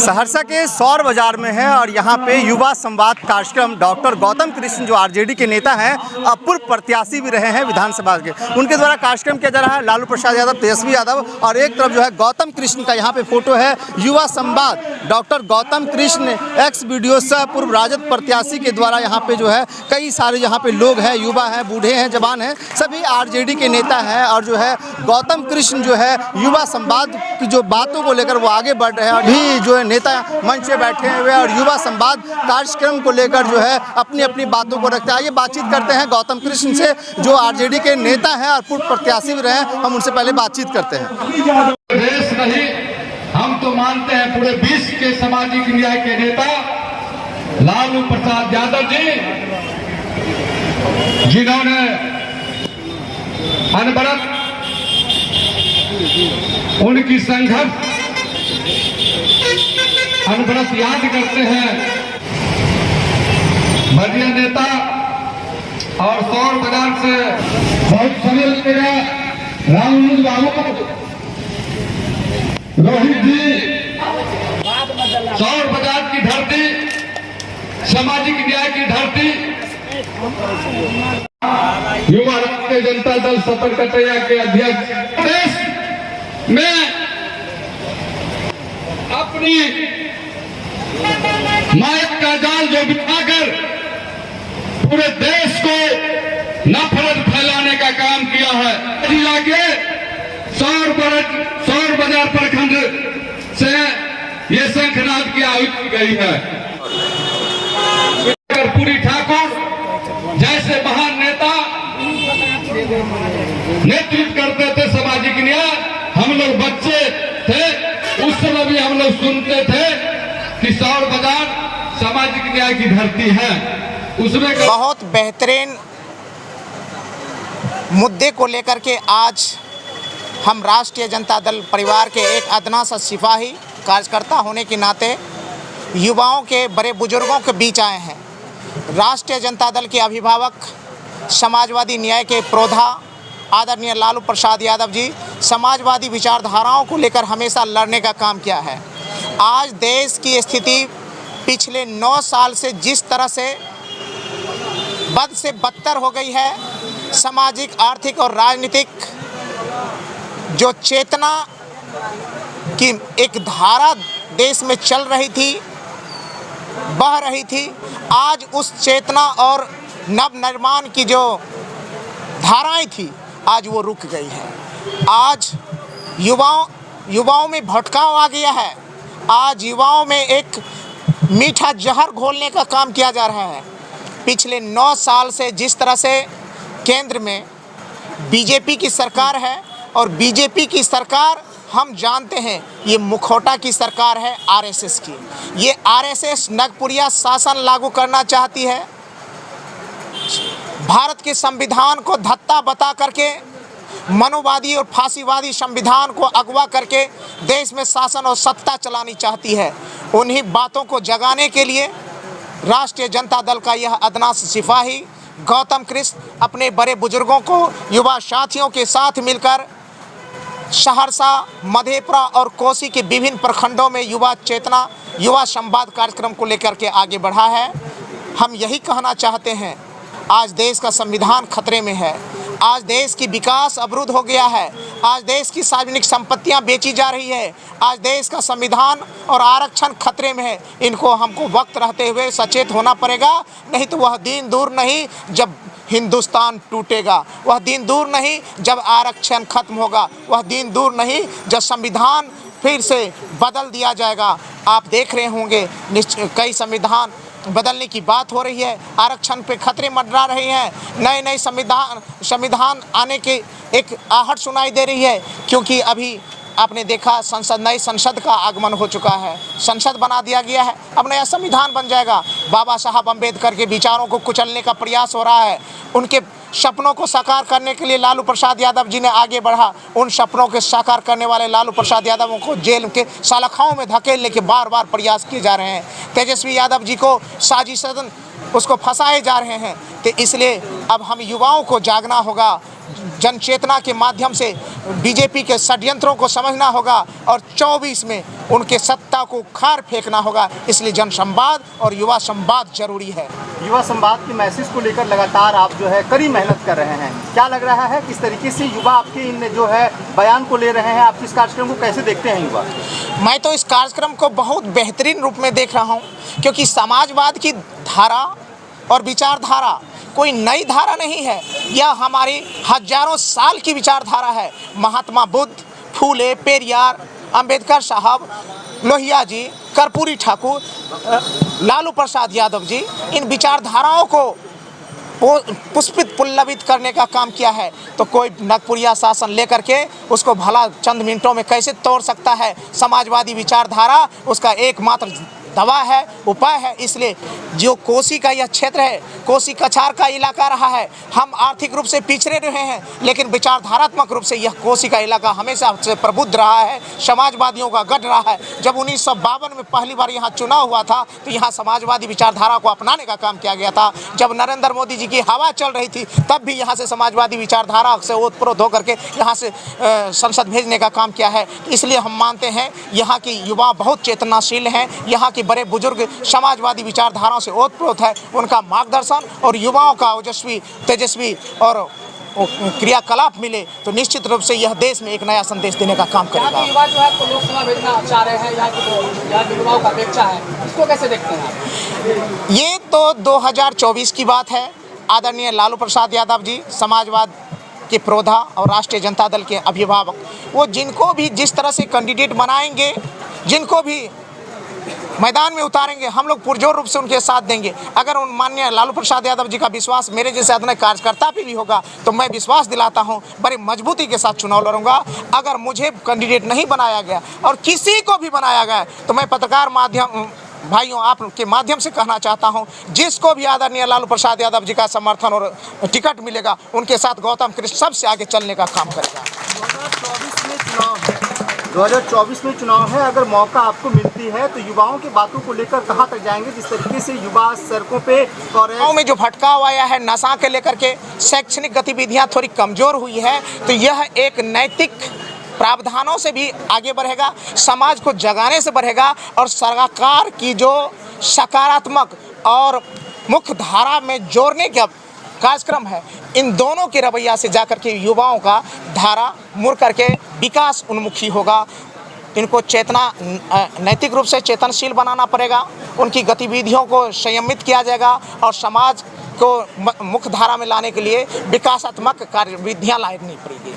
सहरसा के सौर बाजार में है और यहाँ पे युवा संवाद कार्यक्रम डॉक्टर गौतम कृष्ण जो आरजेडी के नेता हैं, पूर्व प्रत्याशी भी रहे हैं विधानसभा के, उनके द्वारा कार्यक्रम किया जा रहा है। लालू प्रसाद यादव, तेजस्वी यादव और एक तरफ जो है गौतम कृष्ण का यहाँ पे फोटो है। युवा संवाद doctor Gautam Krishna x video से पूर्व राजद प्रत्याशी के द्वारा यहाँ पे जो है कई सारे यहाँ पे लोग हैं, युवा हैं, बूढ़े हैं, जवान हैं, सभी आरजेडी के नेता हैं। और जो है गौतम कृष्ण जो है युवा संवाद की जो बातों को लेकर वो आगे बढ़ रहे हैं। अभी जो है नेता मंच पे बैठे हुए और युवा संवाद कार्यक्रम को लेकर जो है अपनी अपनी बातों को रखते हैं। आइए बातचीत करते हैं गौतम कृष्ण से जो आरजेडी के नेता हैं और पूर्व प्रत्याशी भी रहे हैं। हम उनसे पहले बातचीत करते हैं। देश नहीं, हम तो मानते हैं पूरे विश्व के सामाजिक न्याय के नेता लालू प्रसाद यादव जी, जिन्होंने अनवरत उनकी संघर्ष अनवरत याद करते हैं। बढ़िया नेता और सौर बाजार से बहुत समय लगेगा। रामनुज बाबू, रोहित जी, सौर बाजार की धरती, सामाजिक न्याय की धरती, युवा राष्ट्रीय जनता दल सतर्कतया के अध्यक्ष देश में अपनी मायक का जाल जो बिछाकर पूरे देश को नफरत फैलाने का काम किया है। जिला के सौर बाजार प्रखंड से ये शंखनाद की आहुति गई है। कर्पूरी ठाकुर जैसे महान नेता नेतृत्व करते थे सामाजिक न्याय। हम लोग बच्चे थे, उस समय भी हम लोग सुनते थे कि सौर बाजार सामाजिक न्याय की धरती है। उसमें बहुत बेहतरीन मुद्दे को लेकर के आज हम राष्ट्रीय जनता दल परिवार के एक अदना सा सिपाही कार्यकर्ता होने के नाते युवाओं के, बड़े बुजुर्गों के बीच आए हैं। राष्ट्रीय जनता दल के अभिभावक, समाजवादी न्याय के प्रोधा आदरणीय लालू प्रसाद यादव जी समाजवादी विचारधाराओं को लेकर हमेशा लड़ने का काम किया है। आज देश की स्थिति पिछले 9 साल से जिस तरह से बद से बदतर हो गई है, सामाजिक, आर्थिक और राजनीतिक जो चेतना की एक धारा देश में चल रही थी, बह रही थी, आज उस चेतना और नव निर्माण की जो धाराएं थी आज वो रुक गई है। आज युवाओं में भटकाव आ गया है। आज युवाओं में एक मीठा जहर घोलने का काम किया जा रहा है। पिछले 9 साल से जिस तरह से केंद्र में बीजेपी की सरकार है और बीजेपी की सरकार हम जानते हैं ये मुखौटा की सरकार है आरएसएस की। ये आरएसएस नगपुरिया शासन लागू करना चाहती है। भारत के संविधान को धत्ता बता करके मनोवादी और फांसीवादी संविधान को अगवा करके देश में शासन और सत्ता चलानी चाहती है। उन्हीं बातों को जगाने के लिए राष्ट्रीय जनता दल का यह अदना सिपाही गौतम कृष्ण अपने बड़े बुजुर्गों को, युवा साथियों के साथ मिलकर सहरसा, मधेपुरा और कोसी के विभिन्न प्रखंडों में युवा चेतना, युवा संवाद कार्यक्रम को लेकर के आगे बढ़ा है। हम यही कहना चाहते हैं, आज देश का संविधान खतरे में है। आज देश की विकास अवरुद्ध हो गया है। आज देश की सार्वजनिक संपत्तियां बेची जा रही है। आज देश का संविधान और आरक्षण खतरे में है। इनको हमको वक्त रहते हुए सचेत होना पड़ेगा, नहीं तो वह दिन दूर नहीं जब हिंदुस्तान टूटेगा। वह दिन दूर नहीं जब आरक्षण खत्म होगा। वह दिन दूर नहीं जब संविधान फिर से बदल दिया जाएगा। आप देख रहे होंगे कई संविधान बदलने की बात हो रही है, आरक्षण पे खतरे मंडरा रहे हैं। नए संविधान आने की एक आहट सुनाई दे रही है, क्योंकि अभी आपने देखा नई संसद का आगमन हो चुका है, संसद बना दिया गया है, अब नया संविधान बन जाएगा। बाबा साहब अम्बेडकर के विचारों को कुचलने का प्रयास हो रहा है। उनके सपनों को साकार करने के लिए लालू प्रसाद यादव जी ने आगे बढ़ा। उन सपनों के साकार करने वाले लालू प्रसाद यादवों को जेल के सलाखाओं में धकेलने के बार बार प्रयास किए जा रहे हैं। तेजस्वी यादव जी को साजिशन उसको फंसाए जा रहे हैं। तो इसलिए अब हम युवाओं को जागना होगा। जन चेतना के माध्यम से बीजेपी के षड्यंत्रों को समझना होगा और 24 में उनके सत्ता को खार फेंकना होगा। इसलिए जन संवाद और युवा संवाद जरूरी है। युवा संवाद के मैसेज को लेकर लगातार आप जो है कड़ी मेहनत कर रहे हैं, क्या लग रहा है किस तरीके से युवा आपके इन जो है बयान को ले रहे हैं? आप इस कार्यक्रम को कैसे देखते हैं युवा? मैं तो इस कार्यक्रम को बहुत बेहतरीन रूप में देख रहा हूँ, क्योंकि समाजवाद की धारा और विचारधारा कोई नई धारा नहीं है, यह हमारी हजारों साल की विचारधारा है। महात्मा बुद्ध, फूले, पेरियार, अंबेडकर साहब, लोहिया जी, कर्पूरी ठाकुर, लालू प्रसाद यादव जी, इन विचारधाराओं को पुष्पित पुल्लवित करने का काम किया है। तो कोई नगपुरिया शासन लेकर के उसको भला चंद मिनटों में कैसे तोड़ सकता है? समाजवादी विचारधारा उसका एकमात्र दवा है, उपाय है। इसलिए जो कोसी का यह क्षेत्र है, कोसी कछार का इलाका रहा है, हम आर्थिक रूप से पिछड़े रहे हैं, लेकिन विचारधारात्मक रूप से यह कोसी का इलाका हमेशा से प्रबुद्ध रहा है, समाजवादियों का गढ़ रहा है। जब 1952 में पहली बार यहाँ चुनाव हुआ था तो यहाँ समाजवादी विचारधारा को अपनाने का काम किया गया था। जब नरेंद्र मोदी जी की हवा चल रही थी तब भी यहाँ से समाजवादी विचारधारा से ओतप्रोत होकर के यहाँ से संसद भेजने का काम किया है। इसलिए हम मानते हैं यहाँ की युवा बहुत चेतनाशील हैं, यहाँ की बड़े बुजुर्ग समाजवादी विचारधाराओं से ओतप्रोत है। उनका मार्गदर्शन और युवाओं का ओजस्वी, तेजस्वी और क्रियाकलाप मिले तो निश्चित रूप से यह देश में एक नया संदेश देने का काम करेगा। यहाँ के युवा जो है तो लोकसभा भेजना चाह रहे हैं, यहाँ के युवाओं का अपेक्षा है, इसको कैसे देखते हैं आप? ये तो 2024 की बात है। आदरणीय लालू प्रसाद यादव जी समाजवाद के प्रोधा और राष्ट्रीय जनता दल के अभिभावक, वो जिनको भी जिस तरह से कैंडिडेट बनाएंगे, जिनको भी मैदान में उतारेंगे, हम लोग पुरजोर रूप से उनके साथ देंगे। अगर उन माननीय लालू प्रसाद यादव जी का विश्वास मेरे जैसे अपने कार्यकर्ता पे भी होगा तो मैं विश्वास दिलाता हूं बड़ी मजबूती के साथ चुनाव लड़ूंगा। अगर मुझे कैंडिडेट नहीं बनाया गया और किसी को भी बनाया गया तो मैं पत्रकार माध्यम भाइयों आपके माध्यम से कहना चाहता हूं, जिसको भी आदरणीय लालू प्रसाद यादव जी का समर्थन और टिकट मिलेगा उनके साथ गौतम कृष्ण सबसे आगे चलने का काम करेगा। 2024 में चुनाव है, अगर मौका आपको मिलती है तो युवाओं की बातों को लेकर कहाँ तक जाएंगे? जिस तरीके से युवा सड़कों पे और गाँव में जो भटकाव आया है नशा के लेकर के, शैक्षणिक गतिविधियां थोड़ी कमजोर हुई है, तो यह एक नैतिक प्रावधानों से भी आगे बढ़ेगा, समाज को जगाने से बढ़ेगा और सरकार की जो सकारात्मक और मुख्य धारा में जोड़ने का कार्यक्रम है, इन दोनों के रवैया से जाकर के युवाओं का धारा मुड़ करके विकास उन्मुखी होगा। इनको चेतना नैतिक रूप से चेतनशील बनाना पड़ेगा, उनकी गतिविधियों को संयमित किया जाएगा और समाज को मुख्य धारा में लाने के लिए विकासात्मक कार्यविधियाँ लानी पड़ेगी।